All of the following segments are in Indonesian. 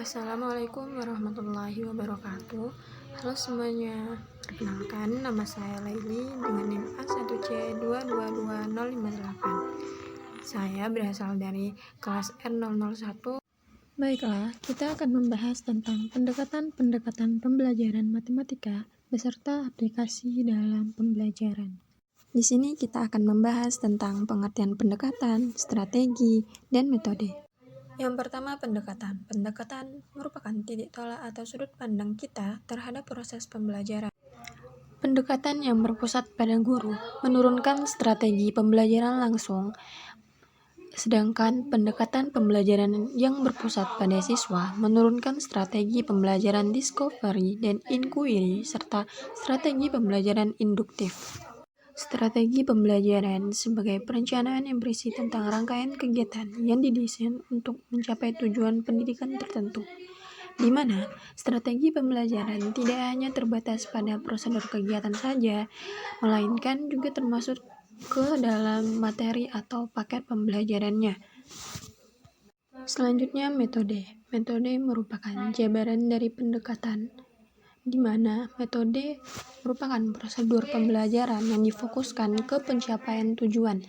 Assalamualaikum warahmatullahi wabarakatuh. Halo semuanya, perkenalkan nama saya Laili dengan NIM A1C222058. Saya berasal dari kelas R001. Baiklah, kita akan membahas tentang pendekatan-pendekatan pembelajaran matematika beserta aplikasi dalam pembelajaran. Di sini kita akan membahas tentang pengertian pendekatan, strategi, dan metode. Yang pertama, pendekatan. Pendekatan merupakan titik tolak atau sudut pandang kita terhadap proses pembelajaran. Pendekatan yang berpusat pada guru menurunkan strategi pembelajaran langsung, sedangkan pendekatan pembelajaran yang berpusat pada siswa menurunkan strategi pembelajaran discovery dan inquiry serta strategi pembelajaran induktif. Strategi pembelajaran sebagai perencanaan yang berisi tentang rangkaian kegiatan yang didesain untuk mencapai tujuan pendidikan tertentu, di mana strategi pembelajaran tidak hanya terbatas pada prosedur kegiatan saja, melainkan juga termasuk ke dalam materi atau paket pembelajarannya. Selanjutnya, metode. Metode merupakan jabaran dari pendekatan, di mana metode merupakan prosedur pembelajaran yang difokuskan ke pencapaian tujuan.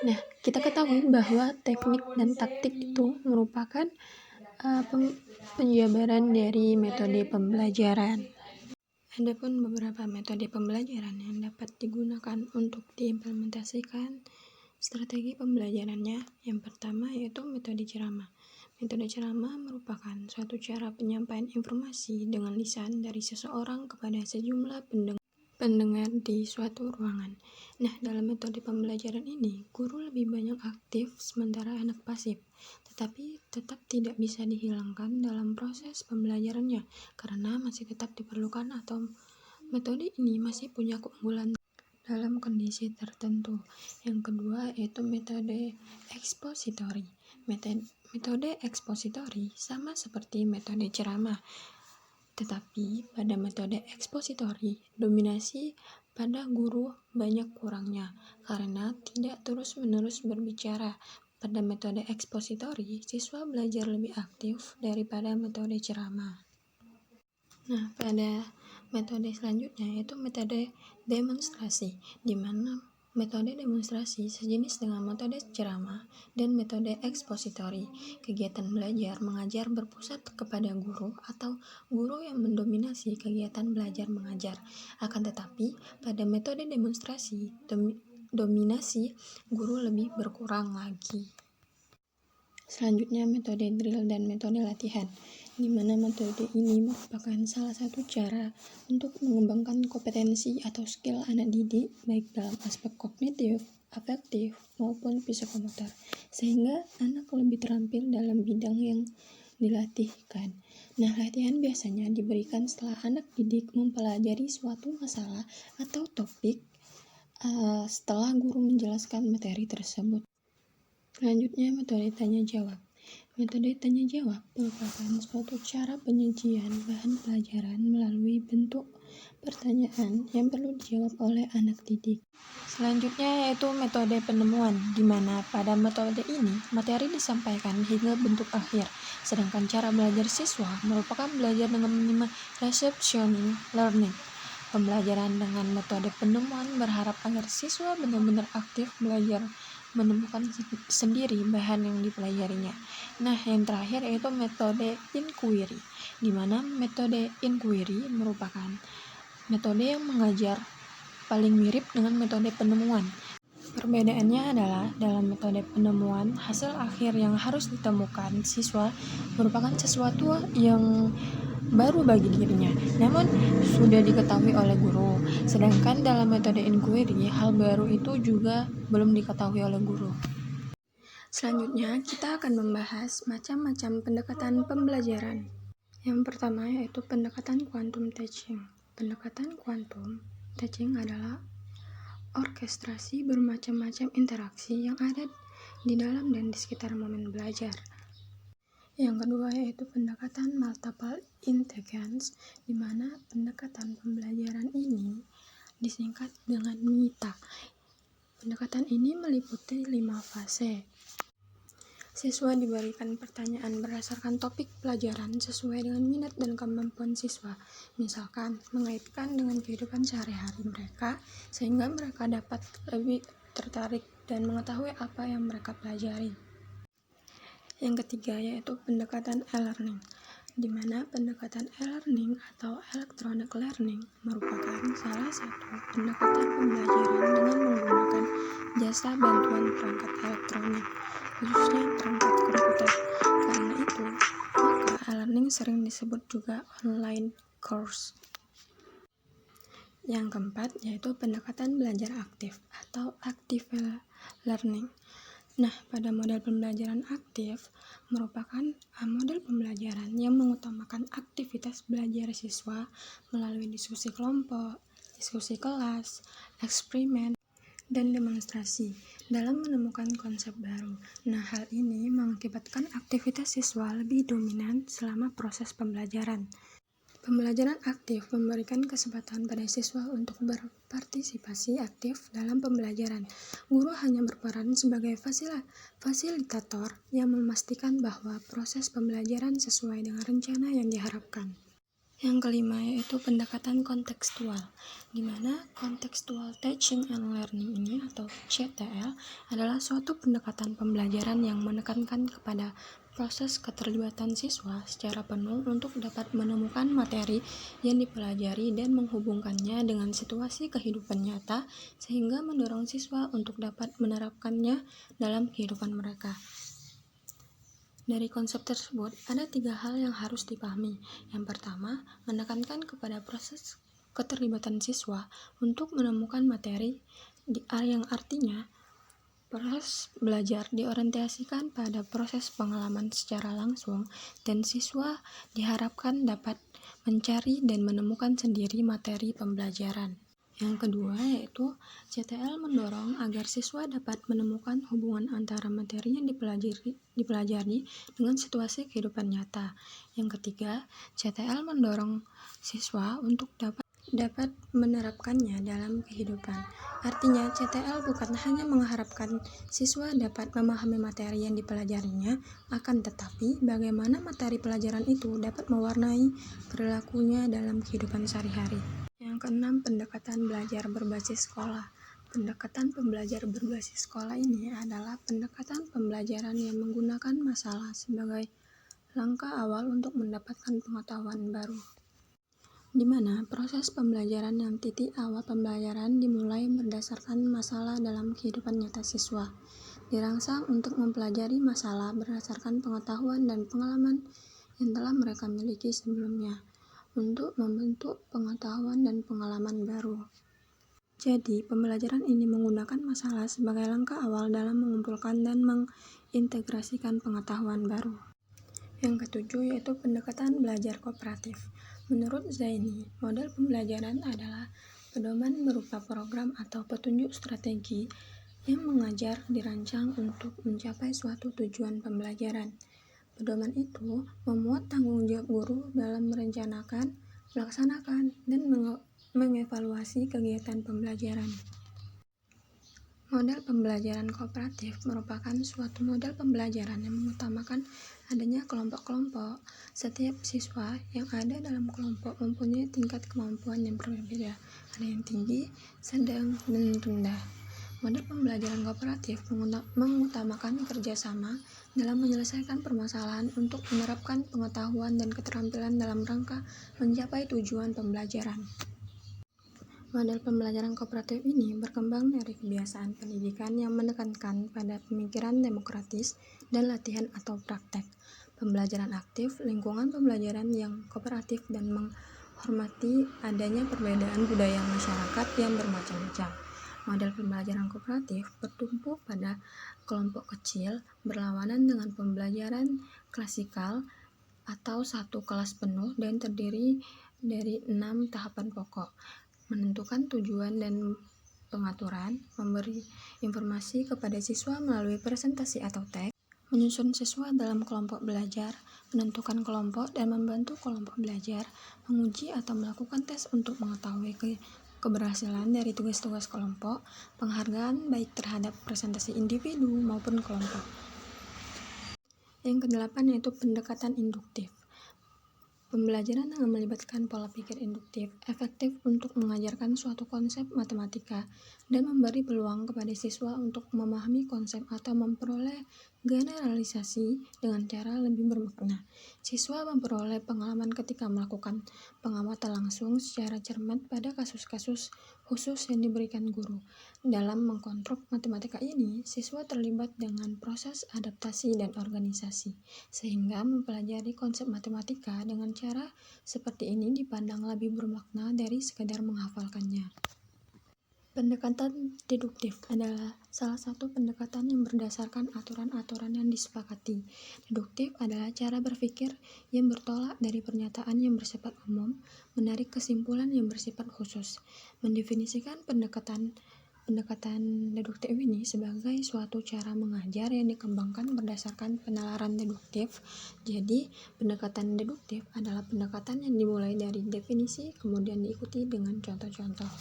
Nah, kita ketahui bahwa teknik dan taktik itu merupakan penjabaran dari metode pembelajaran. Adapun beberapa metode pembelajaran yang dapat digunakan untuk diimplementasikan strategi pembelajarannya, yang pertama yaitu metode ceramah. Metode ceramah merupakan suatu cara penyampaian informasi dengan lisan dari seseorang kepada sejumlah pendengar di suatu ruangan. Nah, dalam metode pembelajaran ini, guru lebih banyak aktif sementara anak pasif, tetapi tetap tidak bisa dihilangkan dalam proses pembelajarannya karena masih tetap diperlukan atau metode ini masih punya keunggulan dalam kondisi tertentu. Yang kedua yaitu metode ekspositori. Metode ekspositori sama seperti metode ceramah, tetapi pada metode ekspositori dominasi pada guru banyak kurangnya karena tidak terus-menerus berbicara. Pada metode ekspositori, siswa belajar lebih aktif daripada metode ceramah. Nah, pada metode selanjutnya yaitu metode demonstrasi, di mana metode demonstrasi sejenis dengan metode ceramah dan metode ekspositori. Kegiatan belajar mengajar berpusat kepada guru atau guru yang mendominasi kegiatan belajar mengajar. Akan tetapi, pada metode demonstrasi, dominasi guru lebih berkurang lagi. Selanjutnya, metode drill dan metode latihan, di mana metode ini merupakan salah satu cara untuk mengembangkan kompetensi atau skill anak didik baik dalam aspek kognitif, afektif, maupun psikomotor, sehingga anak lebih terampil dalam bidang yang dilatihkan. Nah, latihan biasanya diberikan setelah anak didik mempelajari suatu masalah atau topik setelah guru menjelaskan materi tersebut. Selanjutnya, metode tanya-jawab. Metode tanya-jawab merupakan suatu cara penyajian bahan pelajaran melalui bentuk pertanyaan yang perlu dijawab oleh anak didik. Selanjutnya yaitu metode penemuan, di mana pada metode ini materi disampaikan hingga bentuk akhir, sedangkan cara belajar siswa merupakan belajar dengan minimal receptioning learning. Pembelajaran dengan metode penemuan berharap agar siswa benar-benar aktif belajar menemukan sendiri bahan yang dipelajarinya. Nah, yang terakhir yaitu metode inquiry, di mana metode inquiry merupakan metode yang mengajar paling mirip dengan metode penemuan. Perbedaannya adalah dalam metode penemuan, hasil akhir yang harus ditemukan siswa merupakan sesuatu yang baru bagi dirinya, namun sudah diketahui oleh guru. Sedangkan dalam metode inquiry, hal baru itu juga belum diketahui oleh guru. Selanjutnya, kita akan membahas macam-macam pendekatan pembelajaran. Yang pertama yaitu pendekatan quantum teaching. Pendekatan quantum teaching adalah orkestrasi bermacam-macam interaksi yang ada di dalam dan di sekitar momen belajar. Yang kedua yaitu pendekatan multiple intelligence, di mana pendekatan pembelajaran ini disingkat dengan MITA. Pendekatan ini meliputi 5 fase. Siswa diberikan pertanyaan berdasarkan topik pelajaran sesuai dengan minat dan kemampuan siswa. Misalkan, mengaitkan dengan kehidupan sehari-hari mereka, sehingga mereka dapat lebih tertarik dan mengetahui apa yang mereka pelajari. Yang ketiga yaitu pendekatan e-learning, di mana pendekatan e-learning atau electronic learning merupakan salah satu pendekatan pembelajaran dengan menggunakan jasa bantuan perangkat elektronik, khususnya perangkat komputer. Karena itu, maka e-learning sering disebut juga online course. Yang keempat yaitu pendekatan belajar aktif atau active learning. Nah, pada model pembelajaran aktif merupakan model pembelajaran yang mengutamakan aktivitas belajar siswa melalui diskusi kelompok, diskusi kelas, eksperimen, dan demonstrasi dalam menemukan konsep baru. Nah, hal ini mengakibatkan aktivitas siswa lebih dominan selama proses pembelajaran. Pembelajaran aktif memberikan kesempatan pada siswa untuk berpartisipasi aktif dalam pembelajaran. Guru hanya berperan sebagai fasilitator yang memastikan bahwa proses pembelajaran sesuai dengan rencana yang diharapkan. Yang kelima yaitu pendekatan kontekstual, di mana contextual teaching and learning ini atau CTL adalah suatu pendekatan pembelajaran yang menekankan kepada proses keterlibatan siswa secara penuh untuk dapat menemukan materi yang dipelajari dan menghubungkannya dengan situasi kehidupan nyata sehingga mendorong siswa untuk dapat menerapkannya dalam kehidupan mereka. Dari konsep tersebut, ada 3 hal yang harus dipahami. Yang pertama, menekankan kepada proses keterlibatan siswa untuk menemukan materi, yang artinya proses belajar diorientasikan pada proses pengalaman secara langsung, dan siswa diharapkan dapat mencari dan menemukan sendiri materi pembelajaran. Yang kedua yaitu CTL mendorong agar siswa dapat menemukan hubungan antara materi yang dipelajari dengan situasi kehidupan nyata. Yang ketiga, CTL mendorong siswa untuk dapat menerapkannya dalam kehidupan. Artinya, CTL bukan hanya mengharapkan siswa dapat memahami materi yang dipelajarinya, akan tetapi bagaimana materi pelajaran itu dapat mewarnai perilakunya dalam kehidupan sehari-hari. Yang keenam, pendekatan belajar berbasis sekolah. Pendekatan pembelajar berbasis sekolah ini adalah pendekatan pembelajaran yang menggunakan masalah sebagai langkah awal untuk mendapatkan pengetahuan baru, di mana proses pembelajaran yang titik awal pembelajaran dimulai berdasarkan masalah dalam kehidupan nyata siswa, dirangsang untuk mempelajari masalah berdasarkan pengetahuan dan pengalaman yang telah mereka miliki sebelumnya, untuk membentuk pengetahuan dan pengalaman baru. Jadi, pembelajaran ini menggunakan masalah sebagai langkah awal dalam mengumpulkan dan mengintegrasikan pengetahuan baru. Yang ketujuh yaitu pendekatan belajar kooperatif. Menurut Zaini, model pembelajaran adalah pedoman berupa program atau petunjuk strategi yang mengajar dirancang untuk mencapai suatu tujuan pembelajaran. Pedoman itu memuat tanggung jawab guru dalam merencanakan, melaksanakan, dan mengevaluasi kegiatan pembelajaran. Model pembelajaran kooperatif merupakan suatu model pembelajaran yang mengutamakan adanya kelompok-kelompok. Setiap siswa yang ada dalam kelompok mempunyai tingkat kemampuan yang berbeda, ada yang tinggi, sedang, dan rendah. Model pembelajaran kooperatif mengutamakan kerjasama dalam menyelesaikan permasalahan untuk menerapkan pengetahuan dan keterampilan dalam rangka mencapai tujuan pembelajaran. Model pembelajaran kooperatif ini berkembang dari kebiasaan pendidikan yang menekankan pada pemikiran demokratis dan latihan atau praktek. Pembelajaran aktif, lingkungan pembelajaran yang kooperatif dan menghormati adanya perbedaan budaya masyarakat yang bermacam-macam. Model pembelajaran kooperatif bertumpu pada kelompok kecil berlawanan dengan pembelajaran klasikal atau satu kelas penuh dan terdiri dari 6 tahapan pokok: menentukan tujuan dan pengaturan, memberi informasi kepada siswa melalui presentasi atau teks, menyusun siswa dalam kelompok belajar, menentukan kelompok dan membantu kelompok belajar, menguji atau melakukan tes untuk mengetahui keberhasilan dari tugas-tugas kelompok, penghargaan baik terhadap presentasi individu maupun kelompok. Yang kedelapan yaitu pendekatan induktif. Pembelajaran yang melibatkan pola pikir induktif efektif untuk mengajarkan suatu konsep matematika dan memberi peluang kepada siswa untuk memahami konsep atau memperoleh generalisasi dengan cara lebih bermakna. Siswa memperoleh pengalaman ketika melakukan pengamatan langsung secara cermat pada kasus-kasus khusus yang diberikan guru. Dalam mengkonstruk matematika ini, siswa terlibat dengan proses adaptasi dan organisasi, sehingga mempelajari konsep matematika dengan cara seperti ini dipandang lebih bermakna dari sekadar menghafalkannya. Pendekatan deduktif adalah salah satu pendekatan yang berdasarkan aturan-aturan yang disepakati. Deduktif adalah cara berpikir yang bertolak dari pernyataan yang bersifat umum, menarik kesimpulan yang bersifat khusus. Mendefinisikan pendekatan deduktif ini sebagai suatu cara mengajar yang dikembangkan berdasarkan penalaran deduktif. Jadi, pendekatan deduktif adalah pendekatan yang dimulai dari definisi kemudian diikuti dengan contoh-contoh.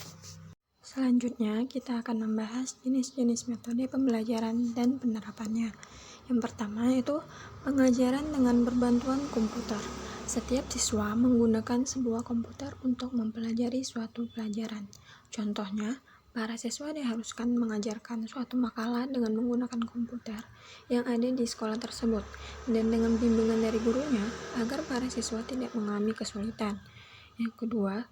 Selanjutnya, kita akan membahas jenis-jenis metode pembelajaran dan penerapannya. Yang pertama yaitu pengajaran dengan berbantuan komputer. Setiap siswa menggunakan sebuah komputer untuk mempelajari suatu pelajaran. Contohnya, para siswa diharuskan mengajarkan suatu makalah dengan menggunakan komputer yang ada di sekolah tersebut dan dengan bimbingan dari gurunya agar para siswa tidak mengalami kesulitan. Yang kedua,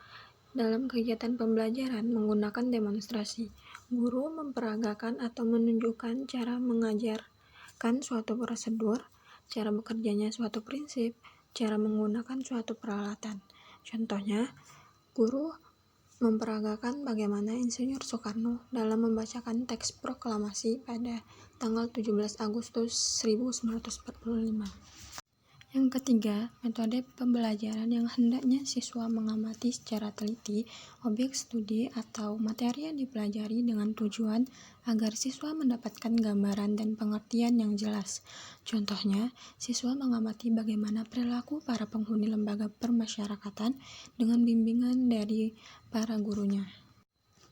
dalam kegiatan pembelajaran menggunakan demonstrasi, guru memperagakan atau menunjukkan cara mengajarkan suatu prosedur, cara bekerjanya suatu prinsip, cara menggunakan suatu peralatan. Contohnya, guru memperagakan bagaimana Insinyur Soekarno dalam membacakan teks proklamasi pada tanggal 17 Agustus 1945. Yang ketiga, metode pembelajaran yang hendaknya siswa mengamati secara teliti objek studi atau materi yang dipelajari dengan tujuan agar siswa mendapatkan gambaran dan pengertian yang jelas. Contohnya, siswa mengamati bagaimana perilaku para penghuni lembaga permasyarakatan dengan bimbingan dari para gurunya.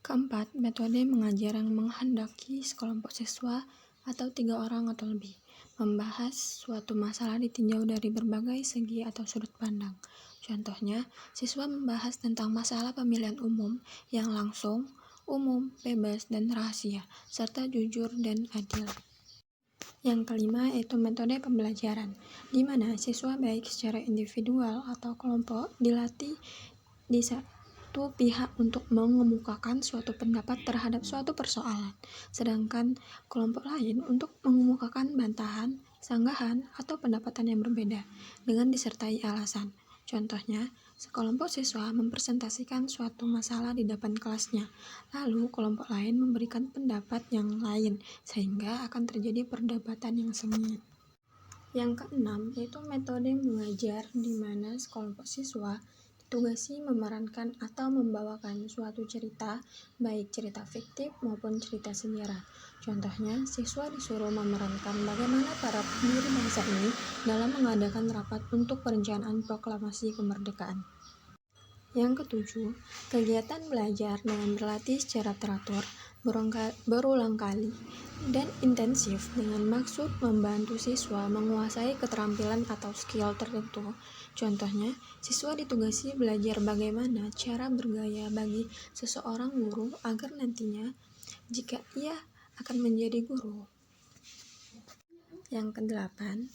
Keempat, metode mengajar yang menghendaki sekelompok siswa atau 3 orang atau lebih membahas suatu masalah ditinjau dari berbagai segi atau sudut pandang. Contohnya, siswa membahas tentang masalah pemilihan umum yang langsung, umum, bebas, dan rahasia, serta jujur dan adil. Yang kelima yaitu metode pembelajaran, di mana siswa baik secara individual atau kelompok dilatih di satu pihak untuk mengemukakan suatu pendapat terhadap suatu persoalan, sedangkan kelompok lain untuk mengemukakan bantahan, sanggahan, atau pendapatan yang berbeda dengan disertai alasan. Contohnya, sekelompok siswa mempresentasikan suatu masalah di depan kelasnya, lalu kelompok lain memberikan pendapat yang lain, sehingga akan terjadi perdebatan yang sengit. Yang keenam yaitu metode mengajar di mana sekelompok siswa ditugasi memerankan atau membawakan suatu cerita, baik cerita fiktif maupun cerita sejarah. Contohnya, siswa disuruh memerankan bagaimana para pendiri bangsa ini dalam mengadakan rapat untuk perencanaan proklamasi kemerdekaan. Yang ketujuh, kegiatan belajar dengan berlatih secara teratur, berulang kali, dan intensif dengan maksud membantu siswa menguasai keterampilan atau skill tertentu. Contohnya, siswa ditugasi belajar bagaimana cara bergaya bagi seseorang guru agar nantinya jika ia akan menjadi guru. Yang kedelapan,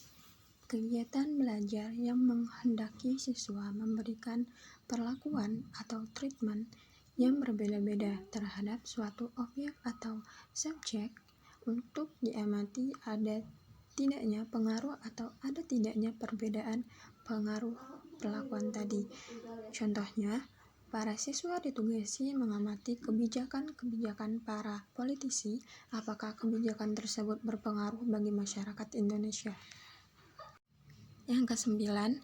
kegiatan belajar yang menghendaki siswa memberikan perlakuan atau treatment yang berbeda-beda terhadap suatu objek atau subjek untuk diamati ada tidaknya pengaruh atau ada tidaknya perbedaan pengaruh perlakuan tadi. Contohnya, para siswa ditugasi mengamati kebijakan-kebijakan para politisi, apakah kebijakan tersebut berpengaruh bagi masyarakat Indonesia. Yang kesembilan,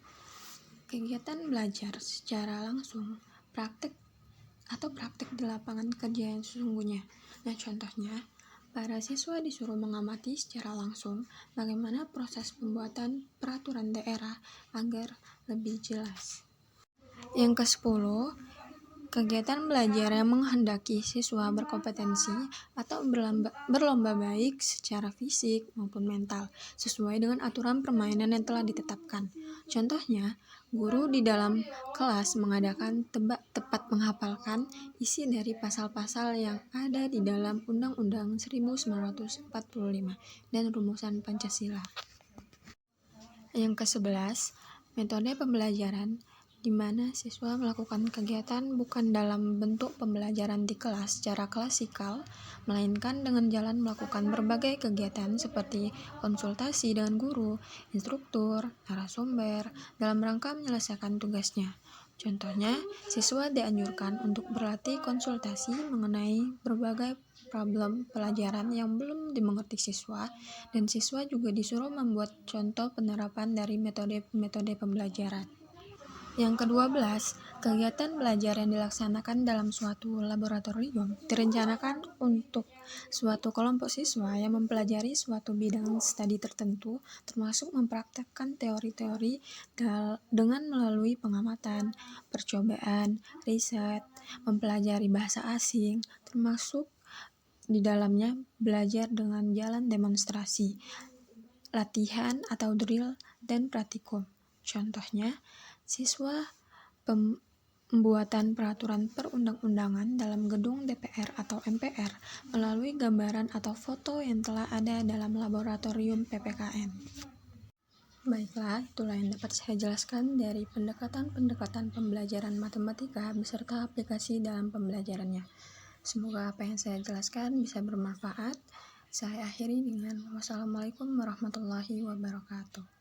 kegiatan belajar secara langsung, praktik di lapangan kerja yang sesungguhnya. Nah, contohnya, para siswa disuruh mengamati secara langsung bagaimana proses pembuatan peraturan daerah agar lebih jelas. Yang ke-10, Kegiatan belajar yang menghendaki siswa berkompetensi atau berlomba baik secara fisik maupun mental, sesuai dengan aturan permainan yang telah ditetapkan. Contohnya, guru di dalam kelas mengadakan tepat menghafalkan isi dari pasal-pasal yang ada di dalam Undang-Undang 1945 dan rumusan Pancasila. Yang ke-11, metode pembelajaran, di mana siswa melakukan kegiatan bukan dalam bentuk pembelajaran di kelas secara klasikal, melainkan dengan jalan melakukan berbagai kegiatan seperti konsultasi dengan guru, instruktur, narasumber, dalam rangka menyelesaikan tugasnya. Contohnya, siswa dianjurkan untuk berlatih konsultasi mengenai berbagai problem pelajaran yang belum dimengerti siswa, dan siswa juga disuruh membuat contoh penerapan dari metode pembelajaran. Yang ke-12, kegiatan belajar yang dilaksanakan dalam suatu laboratorium direncanakan untuk suatu kelompok siswa yang mempelajari suatu bidang studi tertentu, termasuk mempraktekkan teori-teori dengan melalui pengamatan, percobaan, riset, mempelajari bahasa asing, termasuk di dalamnya belajar dengan jalan demonstrasi, latihan atau drill, dan praktikum. Contohnya, siswa pembuatan peraturan perundang-undangan dalam gedung DPR atau MPR melalui gambaran atau foto yang telah ada dalam laboratorium PPKN. Baiklah, itulah yang dapat saya jelaskan dari pendekatan-pendekatan pembelajaran matematika beserta aplikasi dalam pembelajarannya. Semoga apa yang saya jelaskan bisa bermanfaat. Saya akhiri dengan wassalamualaikum warahmatullahi wabarakatuh.